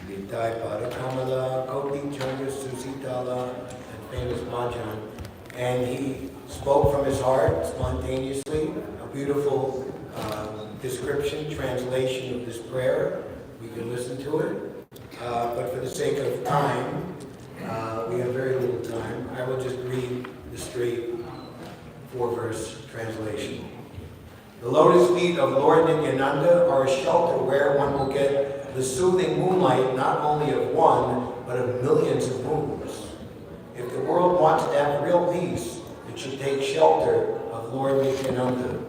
Nitai Padakamala, Koti Changa Susitala, that famous bhajan. And he spoke from his heart spontaneously, a beautiful description, translation of this prayer. We can listen to it. But for the sake of time, we have very little time. I will just read the straight 4-verse translation. The lotus feet of Lord Nityananda are a shelter where one will get the soothing moonlight not only of one, but of millions of moons. If the world wants to have real peace, it should take shelter of Lord Nityananda.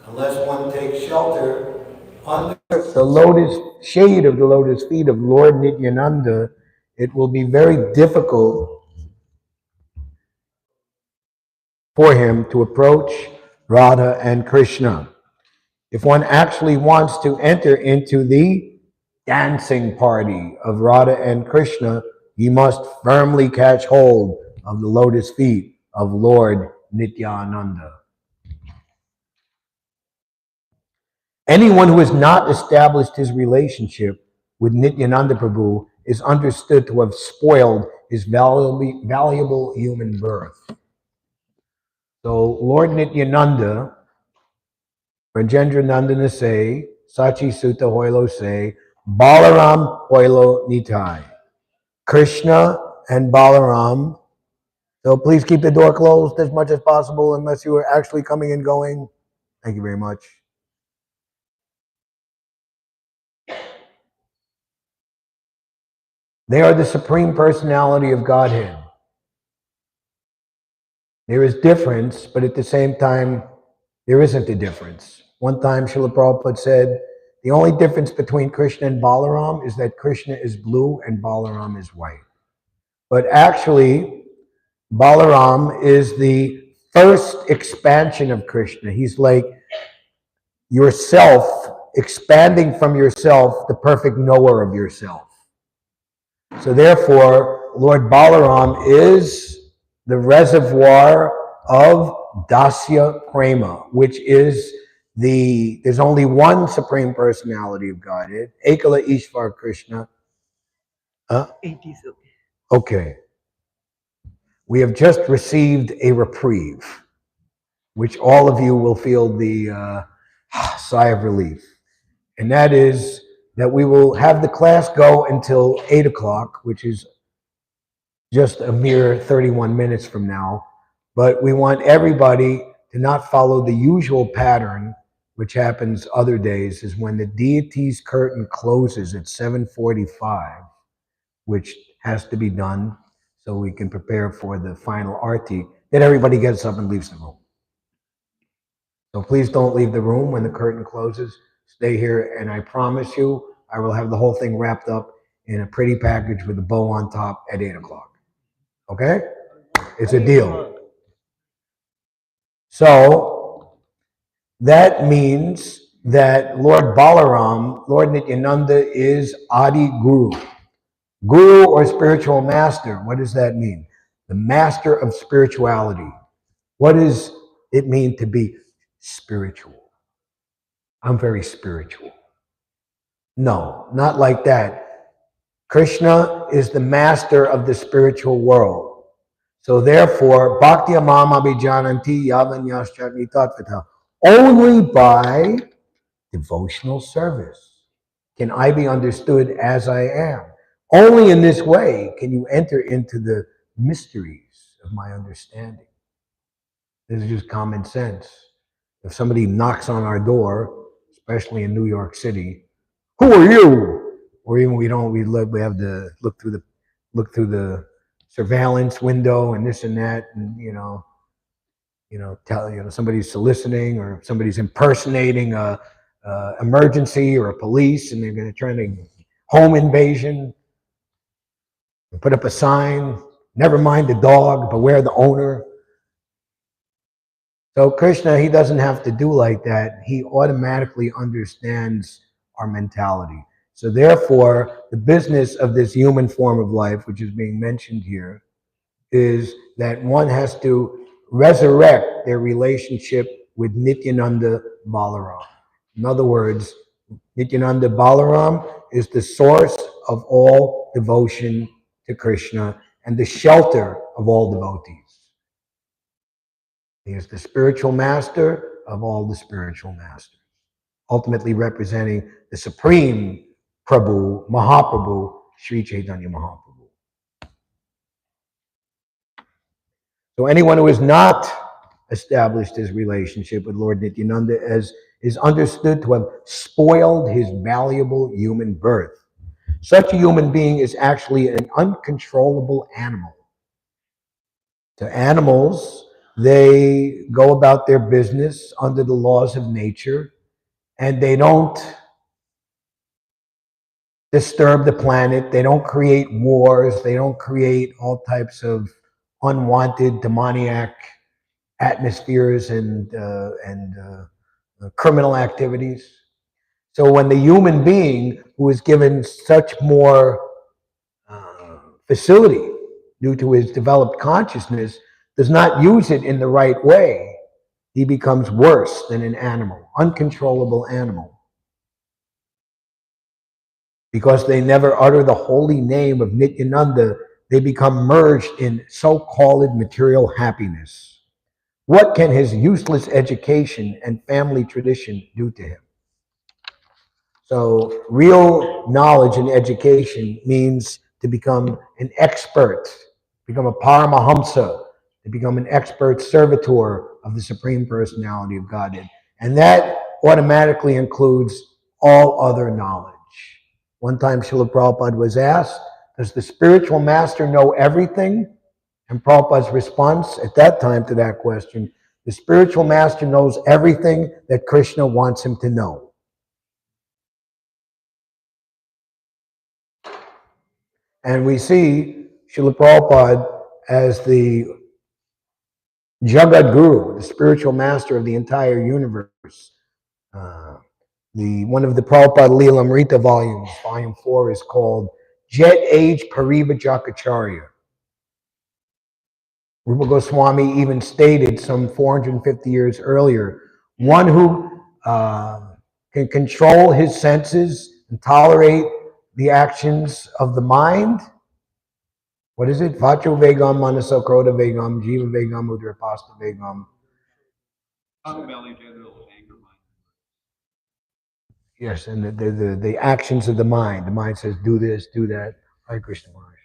Unless one takes shelter under the lotus shade of the lotus feet of Lord Nityananda, it will be very difficult for him to approach Radha and Krishna. If one actually wants to enter into the dancing party of Radha and Krishna, you must firmly catch hold of the lotus feet of Lord Nityananda. Anyone who has not established his relationship with Nityananda Prabhu is understood to have spoiled his valuable human birth. So Lord Nityananda, Rajendra Nandana say, Sachi Sutta Hoilo say, Balaram Hoilo Nitai. Krishna and Balaram. So please keep the door closed as much as possible unless you are actually coming and going. Thank you very much. They are the Supreme Personality of Godhead. There is difference, but at the same time, there isn't a difference. One time, Srila Prabhupada said, the only difference between Krishna and Balaram is that Krishna is blue and Balaram is white. But actually, Balaram is the first expansion of Krishna. He's like yourself, expanding from yourself, the perfect knower of yourself. So therefore, Lord Balaram is the reservoir of Dasya Prema, which is there's only one Supreme Personality of Godhead, Ekala Ishvar Krishna. Okay. We have just received a reprieve, which all of you will feel the sigh of relief. And that is that we will have the class go until 8 o'clock, which is just a mere 31 minutes from now. But we want everybody to not follow the usual pattern, which happens other days, is when the deity's curtain closes at 7:45, which has to be done so we can prepare for the final arti, then everybody gets up and leaves the room. So please don't leave the room when the curtain closes. Stay here, and I promise you, I will have the whole thing wrapped up in a pretty package with a bow on top at 8 o'clock. Okay? It's a deal. So that means that Lord Balaram, Lord Nityananda, is Adi Guru. Guru or spiritual master, what does that mean? The master of spirituality. What does it mean to be spiritual? I'm very spiritual. No, not like that. Krishna is the master of the spiritual world. So therefore, Bhakti Amam Abhijananti Yavanyashchani Tatvata. Only by devotional service can I be understood as I am. Only in this way can you enter into the mysteries of my understanding. This is just common sense. If somebody knocks on our door, especially in New York City, who are you? Or even we have to look through the surveillance window and this and that, and somebody's soliciting or somebody's impersonating a emergency or a police, and they're going to try to home invasion and put up a sign, never mind the dog, beware the owner. So Krishna, he doesn't have to do like that. He automatically understands our mentality. So therefore, the business of this human form of life, which is being mentioned here, is that one has to resurrect their relationship with Nityananda Balaram. In other words, Nityananda Balaram is the source of all devotion to Krishna and the shelter of all devotees. He is the spiritual master of all the spiritual masters, ultimately representing the supreme Prabhu, Mahaprabhu, Sri Chaitanya Mahaprabhu. So anyone who has not established his relationship with Lord Nityananda as is understood to have spoiled his valuable human birth. Such a human being is actually an uncontrollable animal. To animals, they go about their business under the laws of nature, and they don't disturb the planet. They don't create wars. They don't create all types of unwanted demoniac atmospheres and criminal activities. So when the human being who is given such more facility due to his developed consciousness does not use it in the right way, he becomes worse than an animal, uncontrollable animal. Because they never utter the holy name of Nityananda, they become merged in so-called material happiness. What can his useless education and family tradition do to him? So real knowledge and education means to become an expert, become a paramahamsa, to become an expert servitor of the Supreme Personality of Godhead. And that automatically includes all other knowledge. One time Srila Prabhupada was asked, does the spiritual master know everything? And Prabhupada's response at that time to that question, the spiritual master knows everything that Krishna wants him to know. And we see Srila Prabhupada as the Jagat Guru, the spiritual master of the entire universe. One of the Prabhupada Leelamrita volumes, volume 4, is called Jet Age Pariva Jakacharya. Rupa Goswami even stated some 450 years earlier, one who can control his senses and tolerate the actions of the mind. What is it? Vacho Vegam, Manaso Kroda Vegam, Jiva Vegam, Udrapasta Vegam. Yes, and the actions of the mind. The mind says, do this, do that. Hare Krishna Maharaj.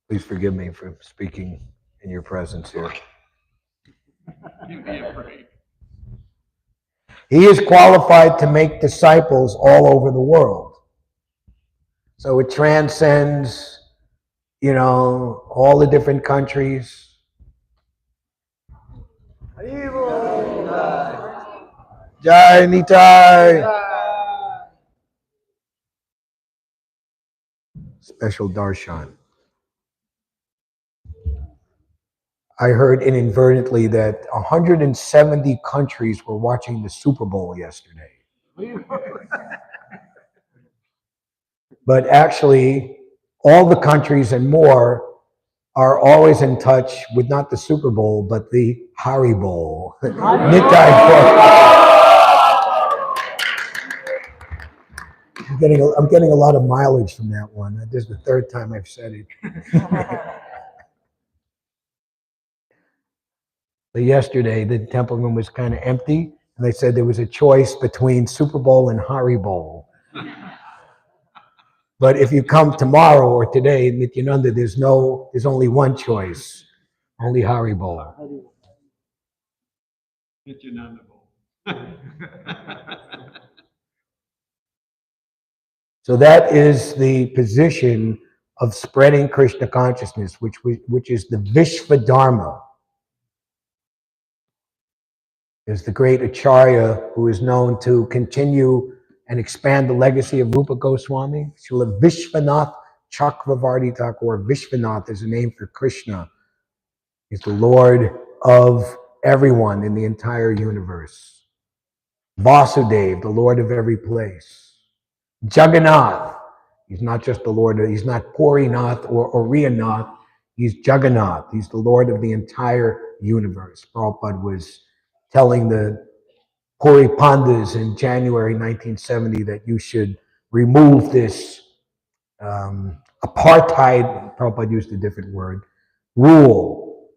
Please forgive me for speaking in your presence here. He is qualified to make disciples all over the world. So it transcends, all the different countries. Jai Nitai. Special darshan. I heard inadvertently that 170 countries were watching the Super Bowl yesterday. But actually, all the countries and more are always in touch with not the Super Bowl, but the Hari Bowl. Nitai Bowl. I'm getting a lot of mileage from that one. This is the third time I've said it. But yesterday, the temple room was kind of empty, and they said there was a choice between Super Bowl and Hari Bowl. But if you come tomorrow or today, Nityananda, there's only one choice, only Hari Bowl. Nityananda Bowl. So that is the position of spreading Krishna consciousness, which is the Vishva Dharma. Is the great Acharya who is known to continue and expand the legacy of Rupa Goswami. Srila Vishwanath Chakravarti Thakur. Vishwanath is a name for Krishna. He's the Lord of everyone in the entire universe. Vasudev, the Lord of every place. Jagannath, he's not just the Lord, he's not Purinath or Riyanath, he's Jagannath, he's the Lord of the entire universe. Prabhupada was telling the Puri Pandas in January 1970 that you should remove this apartheid, Prabhupada used a different word, rule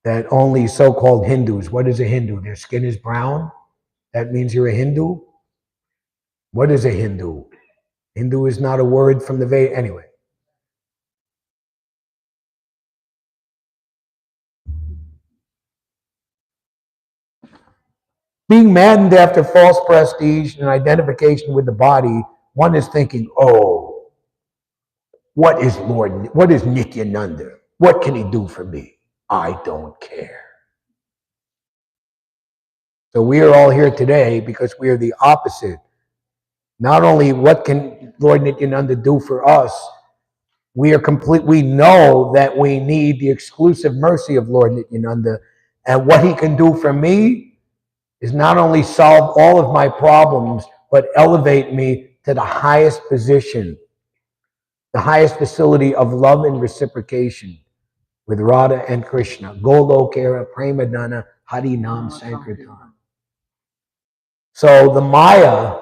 that only so-called Hindus, what is a Hindu? Their skin is brown? That means you're a Hindu? What is a Hindu? Hindu is not a word from the Veda. Anyway. Being maddened after false prestige and identification with the body, one is thinking, oh, what is Nityananda? What can he do for me? I don't care. So we are all here today because we are the opposite. Not only what can Lord Nityananda do for us, we know that we need the exclusive mercy of Lord Nityananda. And what he can do for me is not only solve all of my problems, but elevate me to the highest position, the highest facility of love and reciprocation with Radha and Krishna. Golokera Premadana Harinam Sankirtan. So the Maya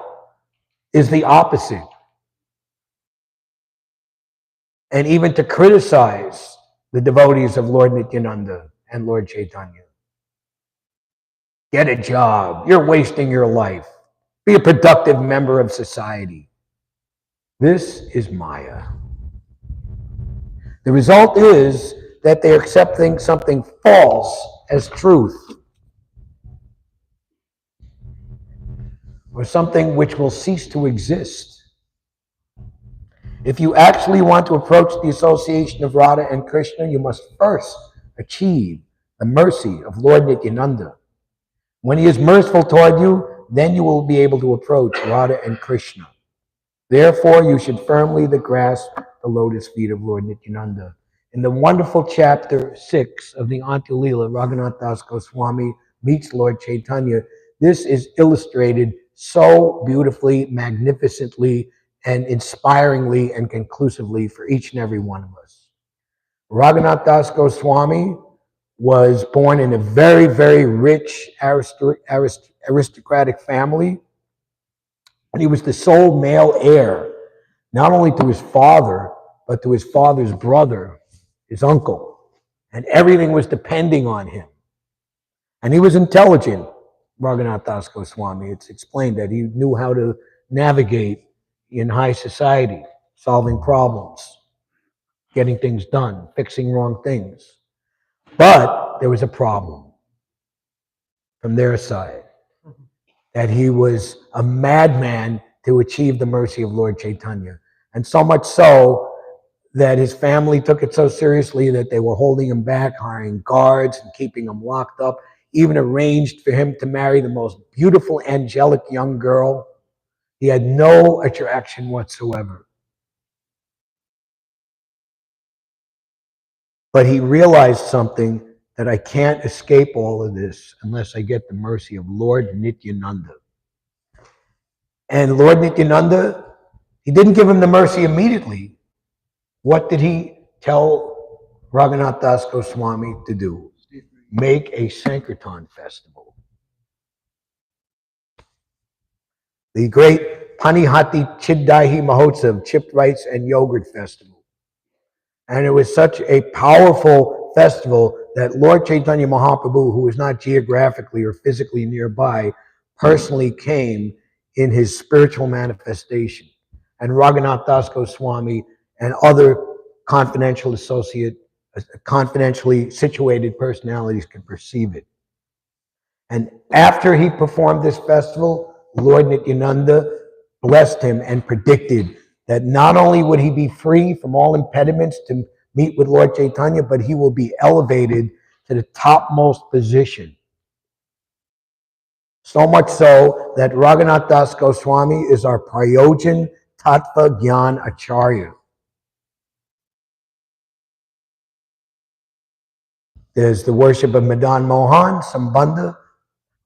is the opposite. And even to criticize the devotees of Lord Nityananda and Lord Chaitanya. Get a job. You're wasting your life. Be a productive member of society. This is Maya. The result is that they're accepting something false as truth, or something which will cease to exist. If you actually want to approach the association of Radha and Krishna, you must first achieve the mercy of Lord Nityananda. When he is merciful toward you, then you will be able to approach Radha and Krishna. Therefore, you should firmly grasp the lotus feet of Lord Nityananda. In the wonderful chapter 6 of the Antya-lila, Raghunath Das Goswami meets Lord Chaitanya. This is illustrated so beautifully, magnificently, and inspiringly and conclusively for each and every one of us. Raghunath Das Goswami was born in a very, very rich aristocratic family. And he was the sole male heir, not only to his father, but to his father's brother, his uncle. And everything was depending on him. And he was intelligent, Raghunath Das Goswami. It's explained that he knew how to navigate in high society, solving problems, getting things done, fixing wrong things. But there was a problem from their side, that he was a madman to achieve the mercy of Lord Chaitanya. And so much so that his family took it so seriously that they were holding him back, hiring guards and keeping him locked up, even arranged for him to marry the most beautiful, angelic young girl. He had no attraction whatsoever. But he realized something, that I can't escape all of this unless I get the mercy of Lord Nityananda. And Lord Nityananda, he didn't give him the mercy immediately. What did he tell Raghunath Das Goswami to do? Make a Sankirtan festival. The great Panihati Chiddahi Mahotsav, chipped rice and yogurt festival. And it was such a powerful festival that Lord Chaitanya Mahaprabhu, who was not geographically or physically nearby, personally came in his spiritual manifestation. And Raghunath Das Goswami and other confidentially situated personalities could perceive it. And after he performed this festival, Lord Nityananda blessed him and predicted that not only would he be free from all impediments to meet with Lord Chaitanya, but he will be elevated to the topmost position. So much so that Raghunath Das Goswami is our Prayojan Tattva Gyan Acharya. There's the worship of Madan Mohan, Sambandha,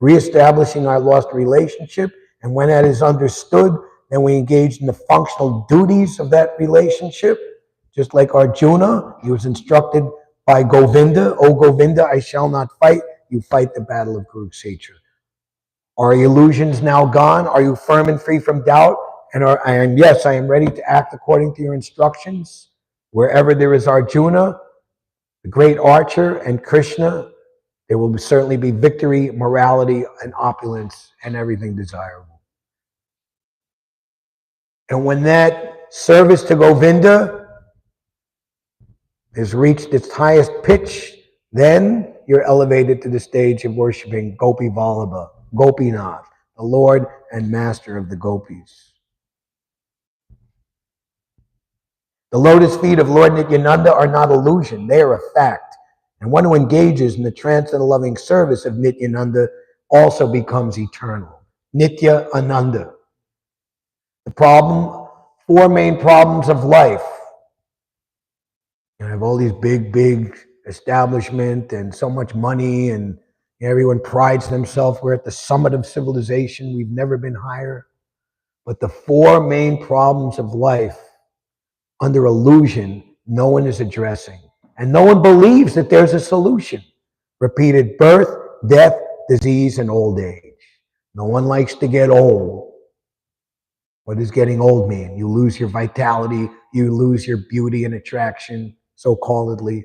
reestablishing our lost relationship. And when that is understood, then we engage in the functional duties of that relationship. Just like Arjuna, he was instructed by Govinda, "O Govinda, I shall not fight. You fight the battle of Kurukshetra." Are illusions now gone? Are you firm and free from doubt? And yes, I am ready to act according to your instructions. Wherever there is Arjuna, the great archer, and Krishna, there will certainly be victory, morality, and opulence, and everything desirable. And when that service to Govinda has reached its highest pitch, then you're elevated to the stage of worshiping Gopi Vallabha, Gopinath, the Lord and Master of the Gopis. The lotus feet of Lord Nityananda are not illusion, they are a fact. And one who engages in the trance and loving service of Nityananda also becomes eternal. Nitya Ananda. The problem, four main problems of life. You have all these big establishment and so much money, and everyone prides themselves. We're at the summit of civilization. We've never been higher. But the four main problems of life under illusion, no one is addressing. And no one believes that there's a solution. Repeated birth, death, disease, and old age. No one likes to get old. What does getting old mean? You lose your vitality, you lose your beauty and attraction, so-calledly.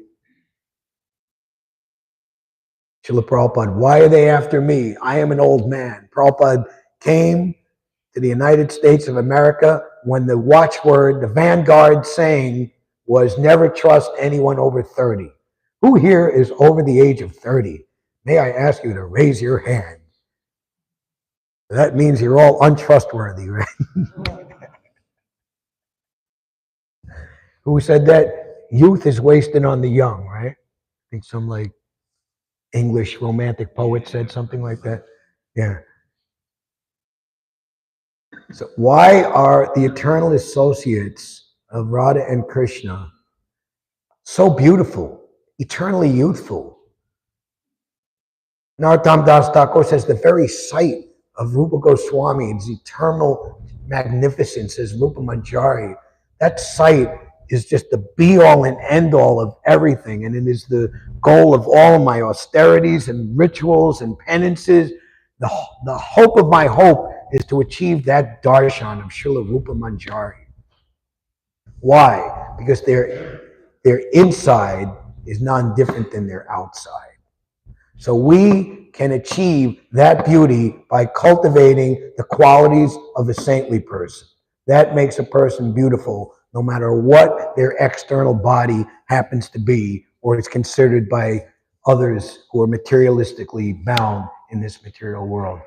Srila Prabhupada, why are they after me? I am an old man. Prabhupada came to the United States of America when the watchword, the vanguard saying was never trust anyone over 30. Who here is over the age of 30? May I ask you to raise your hand? That means you're all untrustworthy, right? Who said that? Youth is wasted on the young, right? I think some like English romantic poet said something like that. Yeah. So why are the eternal associates of Radha and Krishna so beautiful, eternally youthful? Narottam Das Thakur says the very sight of Rupa Goswami, its eternal magnificence as Rupa Manjari, that sight is just the be-all and end-all of everything. And it is the goal of all of my austerities and rituals and penances. The hope of my hope is to achieve that darshan of Srila Rupa Manjari. Why? Because their inside is non-different than their outside. So we can achieve that beauty by cultivating the qualities of a saintly person. That makes a person beautiful no matter what their external body happens to be or is considered by others who are materialistically bound in this material world.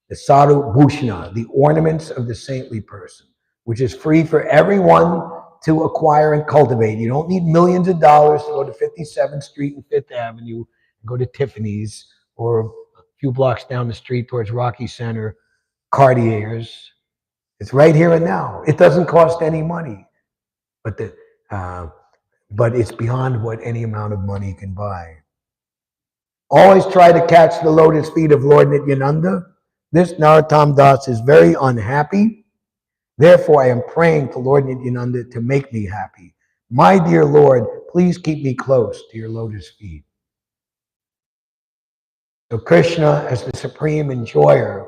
The sadhu bhushana, the ornaments of the saintly person, which is free for everyone to acquire and cultivate. You don't need millions of dollars to go to 57th Street and Fifth Avenue, go to Tiffany's, or a few blocks down the street towards Rocky Center, Cartier's. It's right here and now. It doesn't cost any money, but it's beyond what any amount of money can buy. Always try to catch the lotus feet of Lord Nityananda. This Narottam Das is very unhappy. Therefore, I am praying to Lord Nityananda to make me happy. My dear Lord, please keep me close to your lotus feet. So Krishna, as the supreme enjoyer,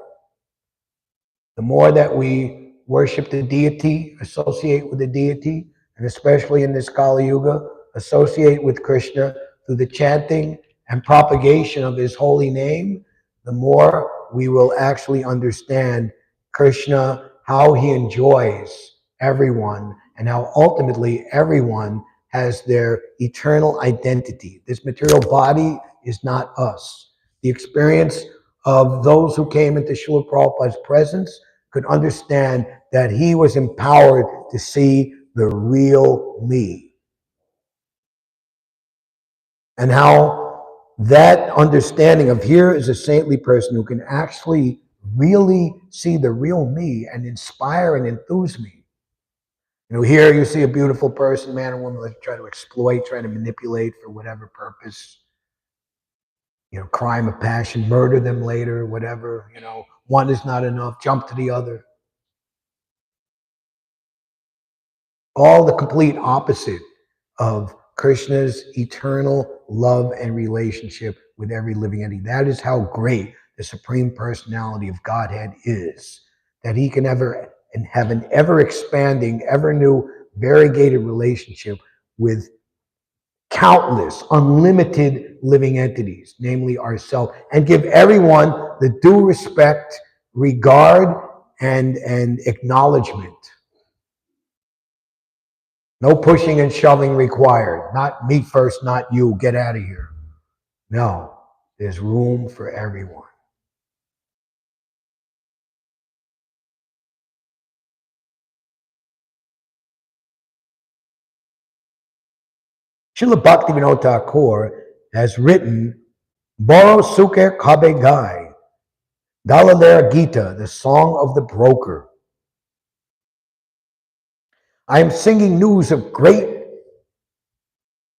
the more that we worship the deity, associate with the deity, and especially in this Kali Yuga, associate with Krishna through the chanting and propagation of his holy name, the more we will actually understand Krishna, how he enjoys everyone, and how ultimately everyone has their eternal identity. This material body is not us. The experience of those who came into Srila Prabhupada's presence could understand that he was empowered to see the real me. And how that understanding of here is a saintly person who can actually really see the real me and inspire and enthuse me. Here you see a beautiful person, man or woman, try to exploit, try to manipulate for whatever purpose. Crime of passion, murder them later, whatever. One is not enough, jump to the other. All the complete opposite of Krishna's eternal love and relationship with every living entity. That is how great the Supreme Personality of Godhead is, that he can ever and have an ever expanding, ever new, variegated relationship with countless, unlimited living entities, namely ourselves, and give everyone the due respect, regard, and acknowledgement. No pushing and shoving required. Not me first, not you. Get out of here. No, there's room for everyone. Srila Bhaktivinoda Thakur has written Boro Sukher Kabe Gai, Dalalera Gita, the Song of the Broker. I am singing news of great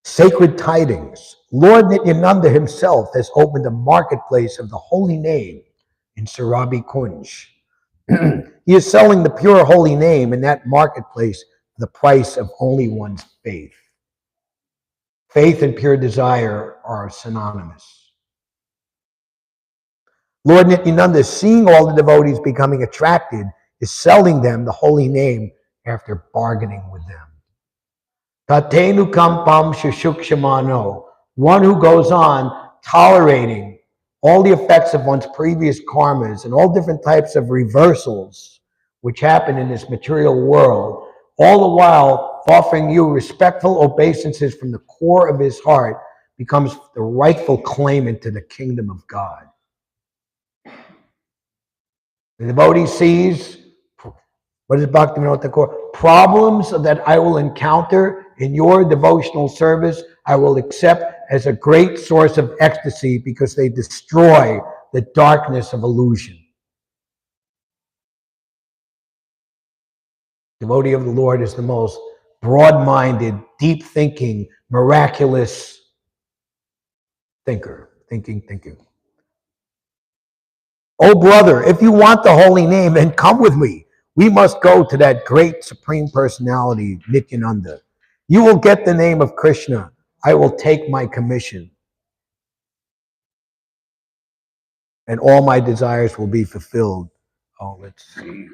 sacred tidings. Lord Nityananda himself has opened a marketplace of the holy name in Sarabi Kunj. He is selling the pure holy name in that marketplace for the price of only one's faith. Faith and pure desire are synonymous. Lord Nityananda, seeing all the devotees becoming attracted, is selling them the holy name after bargaining with them. Tatenu kampam shushukshamano, one who goes on tolerating all the effects of one's previous karmas and all different types of reversals which happen in this material world, all the while offering you respectful obeisances from the core of his heart, becomes the rightful claimant to the kingdom of God. The devotee sees, what is Bhaktivinoda Thakur? Problems that I will encounter in your devotional service, I will accept as a great source of ecstasy because they destroy the darkness of illusion. Devotee of the Lord is the most broad-minded, deep-thinking, miraculous thinker. Thinking. Oh, brother, if you want the holy name, then come with me. We must go to that great Supreme Personality, Nityananda. You will get the name of Krishna. I will take my commission. And all my desires will be fulfilled. Oh, let's see.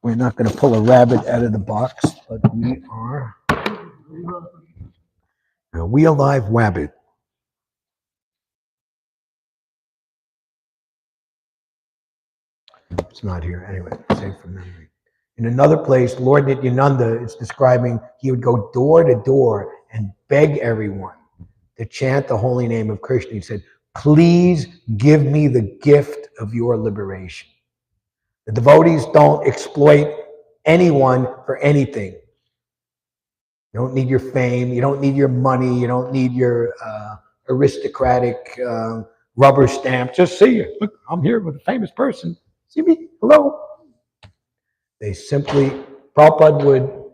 We're not going to pull a rabbit out of the box, but we are a real live rabbit. It's not here. Anyway, safe from memory. In another place, Lord Nityananda is describing he would go door to door and beg everyone to chant the holy name of Krishna. He said, please give me the gift of your liberation. The devotees don't exploit anyone for anything. You don't need your fame. You don't need your money. You don't need your aristocratic rubber stamp. Just see you. Look, I'm here with a famous person. See me? Hello. They simply, Prabhupada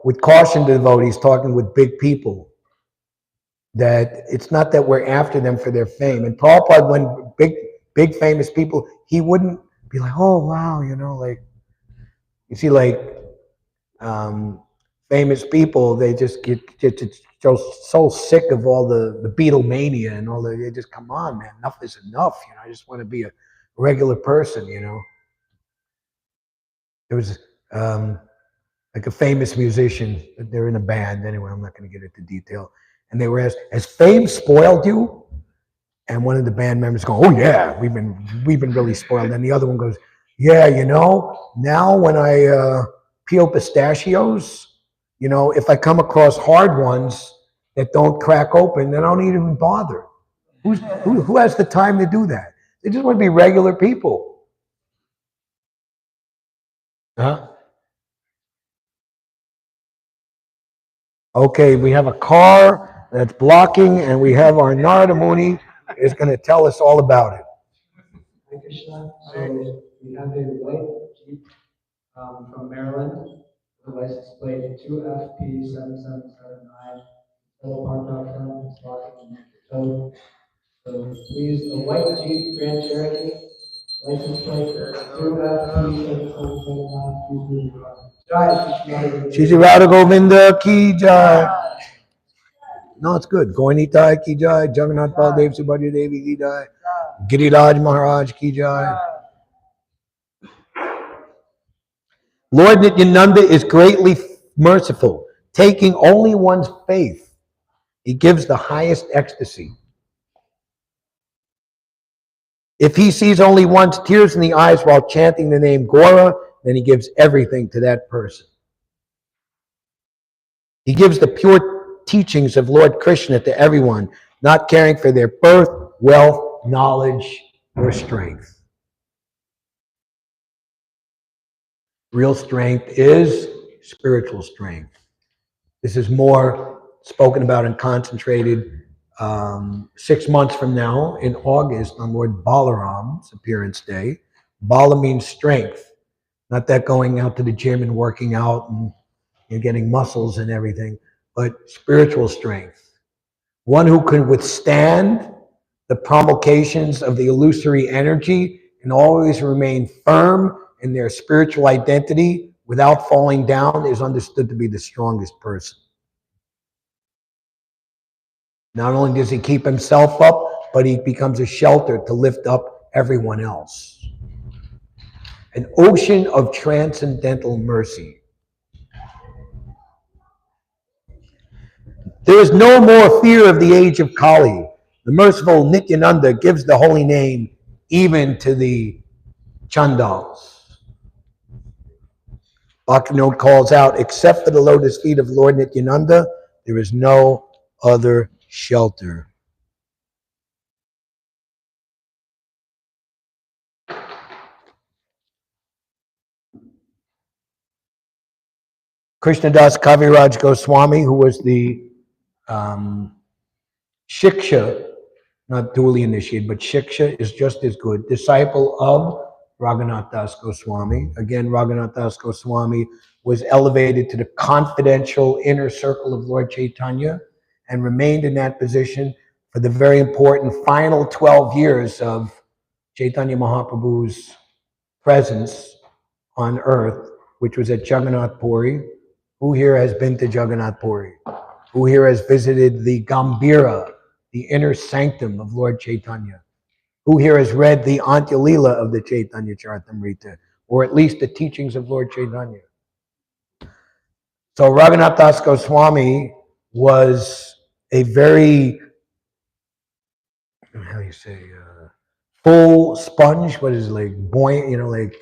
would caution the devotees talking with big people that it's not that we're after them for their fame. And Prabhupada, when big famous people, he wouldn't be like, oh, wow, like, you see, like, famous people, they just get so sick of all the Beatlemania and all they just, come on, man, enough is enough. I just want to be a regular person, There was like a famous musician, they're in a band, anyway, I'm not going to get into detail. And they were asked, has fame spoiled you? And one of the band members go, oh yeah, we've been really spoiled. And the other one goes, yeah, now when I peel pistachios, if I come across hard ones that don't crack open, then I don't even bother. Who has the time to do that? They just want to be regular people. Huh? Okay, we have a car that's blocking, and we have our Narada Muni is going to tell us all about it. Hi Krishna. So we have a white Jeep from Maryland. The license plate 2FP7779. Still parked out front. It's blocking the road. So please, a white Jeep Grand Cherokee. License plate 2FP7779. Please move. Jai Shri Shri Radha Govinda ki jai. No, it's good. Goinitai ki jai, Jagannath Baldev Subhadra Devi ki jai, Giriraj Maharaj ki jai. Lord Nityananda is greatly merciful, taking only one's faith. He gives the highest ecstasy. If he sees only one's tears in the eyes while chanting the name Gora, then he gives everything to that person. He gives the pure teachings of Lord Krishna to everyone, not caring for their birth, wealth, knowledge, or strength. Real strength is spiritual strength. This is more spoken about and concentrated 6 months from now in August on Lord Balaram's appearance day. Bala means strength, not that going out to the gym and working out and getting muscles and everything, but spiritual strength. One who can withstand the promulgations of the illusory energy and always remain firm in their spiritual identity without falling down is understood to be the strongest person. Not only does he keep himself up, but he becomes a shelter to lift up everyone else. An ocean of transcendental mercy. There is no more fear of the age of Kali. The merciful Nityananda gives the holy name even to the Chandals. Bhaktivinoda calls out, except for the lotus feet of Lord Nityananda, there is no other shelter. Krishnadas Kaviraj Goswami, who was the Shiksha, not duly initiated, but Shiksha is just as good, disciple of Raghunath Das Goswami. Again, Raghunath Das Goswami was elevated to the confidential inner circle of Lord Chaitanya and remained in that position for the very important final 12 years of Chaitanya Mahaprabhu's presence on earth, which was at Jagannath Puri. Who here has been to Jagannath Puri? Who here has visited the Gambhira, the inner sanctum of Lord Chaitanya? Who here has read the Antya Lila of the Chaitanya Charitamrita, or at least the teachings of Lord Chaitanya? So Raghunath Das Goswami was a very, how do you say, full sponge. What is it, like buoyant?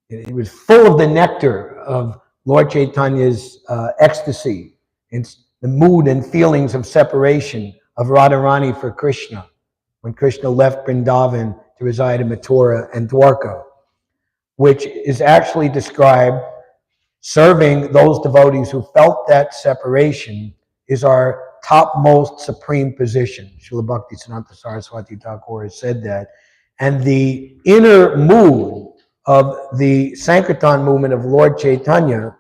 He was full of the nectar of Lord Chaitanya's ecstasy, and the mood and feelings of separation of Radharani for Krishna, when Krishna left Vrindavan to reside in Mathura and Dwarka, which is actually described, serving those devotees who felt that separation is our topmost supreme position. Srila Bhaktisiddhanta Saraswati Thakur has said that. And the inner mood of the Sankirtan movement of Lord Chaitanya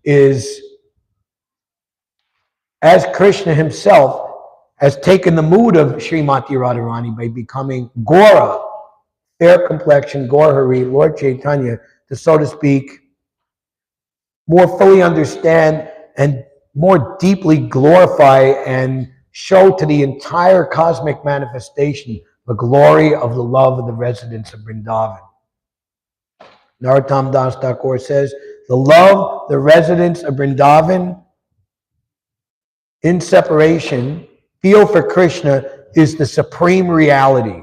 is, as Krishna himself has taken the mood of Srimati Radharani by becoming Gora, fair complexion, Gaurhari, Lord Chaitanya, to, so to speak, more fully understand and more deeply glorify and show to the entire cosmic manifestation the glory of the love of the residents of Vrindavan. Narottam Das Thakur says, the love the residents of Vrindavan in separation feel for Krishna is the supreme reality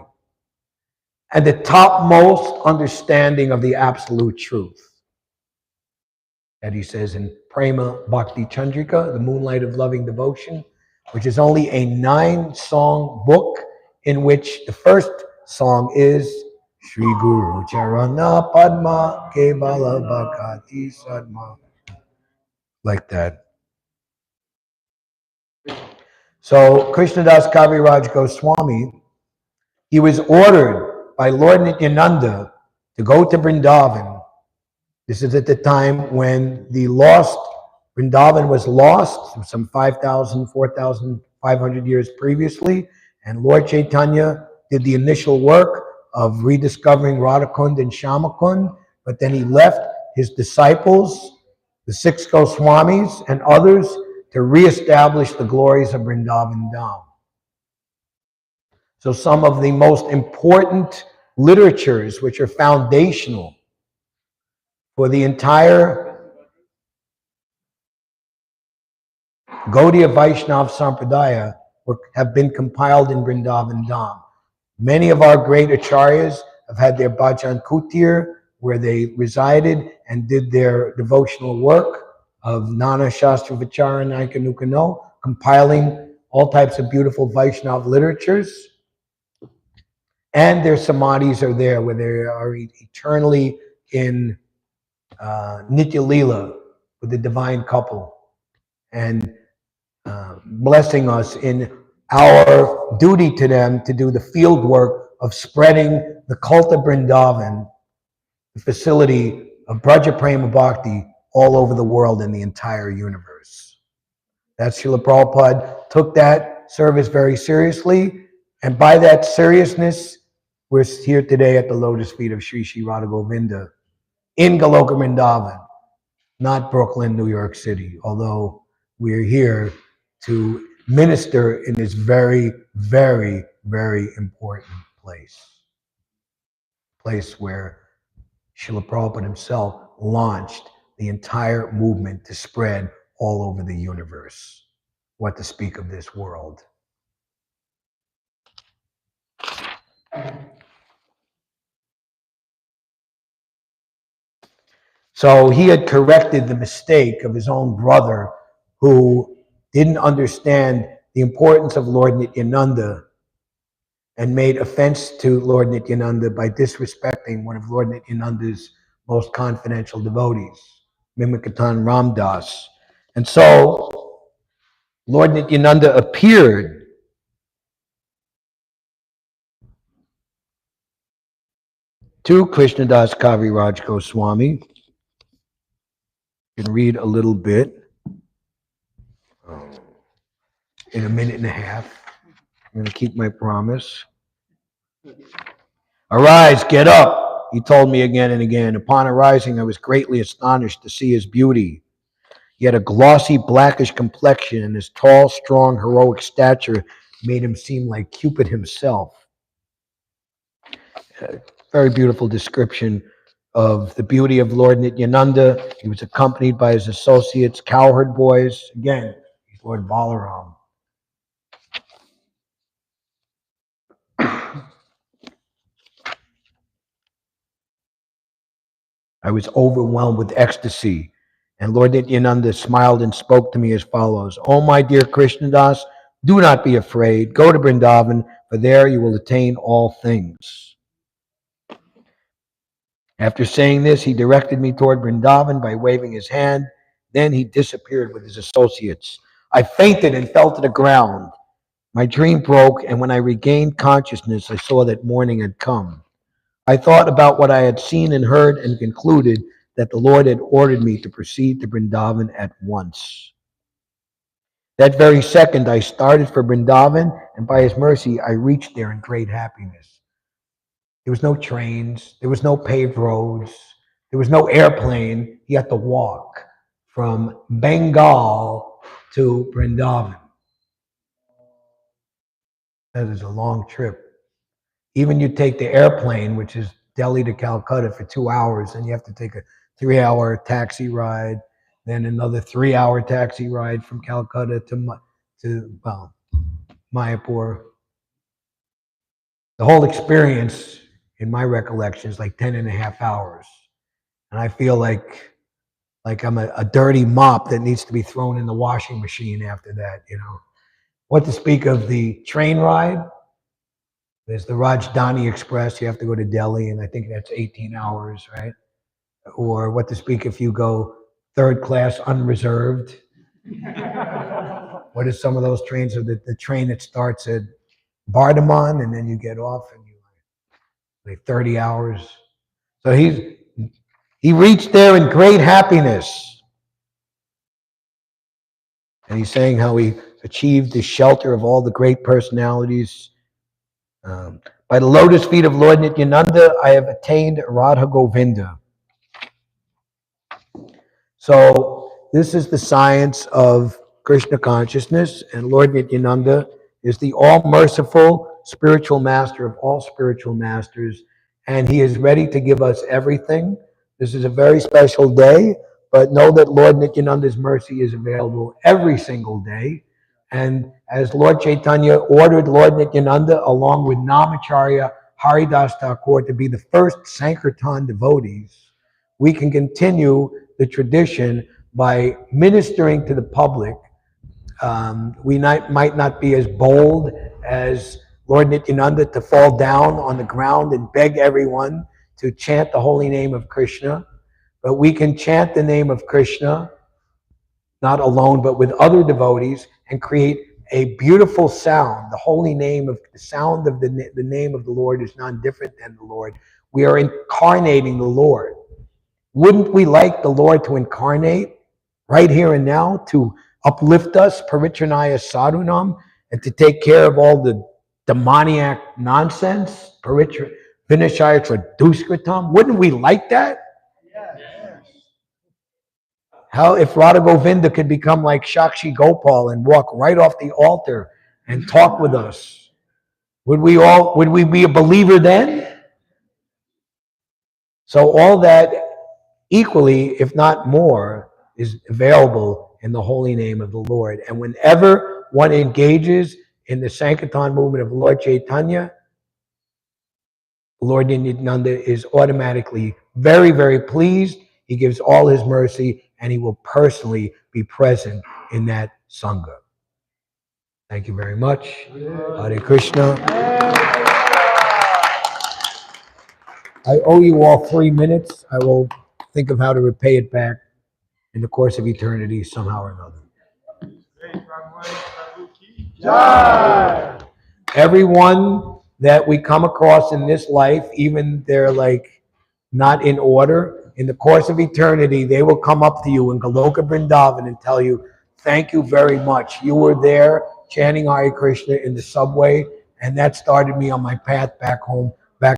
and the topmost understanding of the absolute truth. That he says in Prema Bhakti Chandrika, the Moonlight of Loving Devotion, which is only a 9-song book in which the first song is Shri Guru Charana Padma Kevala Bhakati Sadma. Like that. So Krishnadas Kaviraj Goswami, he was ordered by Lord Nityananda to go to Vrindavan. This is at the time when Vrindavan was lost, some 5,000, 4,500 years previously, and Lord Chaitanya did the initial work of rediscovering Radhakund and Shyamakund, but then he left his disciples, the 6 Goswamis and others, to reestablish the glories of Vrindavan Dham. So some of the most important literatures, which are foundational for the entire Gaudiya Vaishnav Sampradaya, have been compiled in Vrindavan Dham. Many of our great acharyas have had their bhajan kutir, where they resided and did their devotional work of Nana Shastra Vichara Naika Nukano, compiling all types of beautiful Vaishnav literatures. And their samadhis are there, where they are eternally in Nitya Leela with the divine couple, and blessing us in our duty to them to do the field work of spreading the cult of Vrindavan, the facility of Braja Prema Bhakti, all over the world and the entire universe. That's Srila Prabhupada took that service very seriously, and by that seriousness, we're here today at the lotus feet of Sri Sri Radha Govinda in Goloka Vrindavan, not Brooklyn, New York City, although we're here to minister in this very, very, very important place where Srila Prabhupada himself launched the entire movement to spread all over the universe. What to speak of this world. So he had corrected the mistake of his own brother, who didn't understand the importance of Lord Nityananda and made offense to Lord Nityananda by disrespecting one of Lord Nityananda's most confidential devotees, Mimikatan Ramdas. And so Lord Nityananda appeared to Krishnadas Kaviraj Goswami. You can read a little bit in a minute and a half. I'm going to keep my promise. Arise, get up, he told me again and again. Upon arising, I was greatly astonished to see his beauty. He had a glossy, blackish complexion, and his tall, strong, heroic stature made him seem like Cupid himself. Very beautiful description of the beauty of Lord Nityananda. He was accompanied by his associates, cowherd boys. Again, Lord Balaram. I was overwhelmed with ecstasy, and Lord Nityananda smiled and spoke to me as follows. Oh, my dear Krishnadas, do not be afraid. Go to Vrindavan, for there you will attain all things. After saying this, he directed me toward Vrindavan by waving his hand. Then he disappeared with his associates. I fainted and fell to the ground. My dream broke, and when I regained consciousness, I saw that morning had come. I thought about what I had seen and heard and concluded that the Lord had ordered me to proceed to Vrindavan at once. That very second, I started for Vrindavan, and by his mercy, I reached there in great happiness. There was no trains, there was no paved roads, there was no airplane. He had to walk from Bengal to Vrindavan. That is a long trip. Even you take the airplane, which is Delhi to Calcutta, for 2 hours, and you have to take a 3-hour taxi ride, then another 3-hour taxi ride from Calcutta to Mayapur. The whole experience, in my recollection, is like 10 and a half hours. And I feel like I'm a dirty mop that needs to be thrown in the washing machine after that, you know. What to speak of the train ride? There's the Rajdhani Express. You have to go to Delhi, and I think that's 18 hours, right? Or what to speak if you go third class unreserved. What are some of those trains? Or the train that starts at Bardhaman, and then you get off and you like 30 hours. So he reached there in great happiness. And he's saying how he achieved the shelter of all the great personalities. By the lotus feet of Lord Nityananda, I have attained Radha Govinda. So this is the science of Krishna consciousness, and Lord Nityananda is the all-merciful spiritual master of all spiritual masters, and he is ready to give us everything. This is a very special day, but know that Lord Nityananda's mercy is available every single day. And as Lord Chaitanya ordered Lord Nityananda, along with Namacharya Haridas Thakur, to be the first Sankirtan devotees, we can continue the tradition by ministering to the public. We might not be as bold as Lord Nityananda to fall down on the ground and beg everyone to chant the holy name of Krishna, but we can chant the name of Krishna, not alone, but with other devotees, and create a beautiful sound. The holy name of the sound of the name of the Lord is not different than the Lord. We are incarnating the Lord. Wouldn't we like the Lord to incarnate right here and now, to uplift us, paritranaya sadhunam, and to take care of all the demoniac nonsense, vinashaya traduskritam? Wouldn't we like that? How if Radha Govinda could become like Shakshi Gopal and walk right off the altar and talk with us? Would we be a believer then? So all that equally, if not more, is available in the holy name of the Lord. And whenever one engages in the Sankirtan movement of Lord Chaitanya, Lord Nityananda is automatically very, very pleased. He gives all his mercy, and he will personally be present in that Sangha. Thank you very much. Hare Krishna. I owe you all 3 minutes. I will think of how to repay it back in the course of eternity somehow or another. Everyone that we come across in this life, even they're like not in order, in the course of eternity, they will come up to you in Goloka Vrindavan and tell you, thank you very much. You were there chanting Hare Krishna in the subway, and that started me on my path back home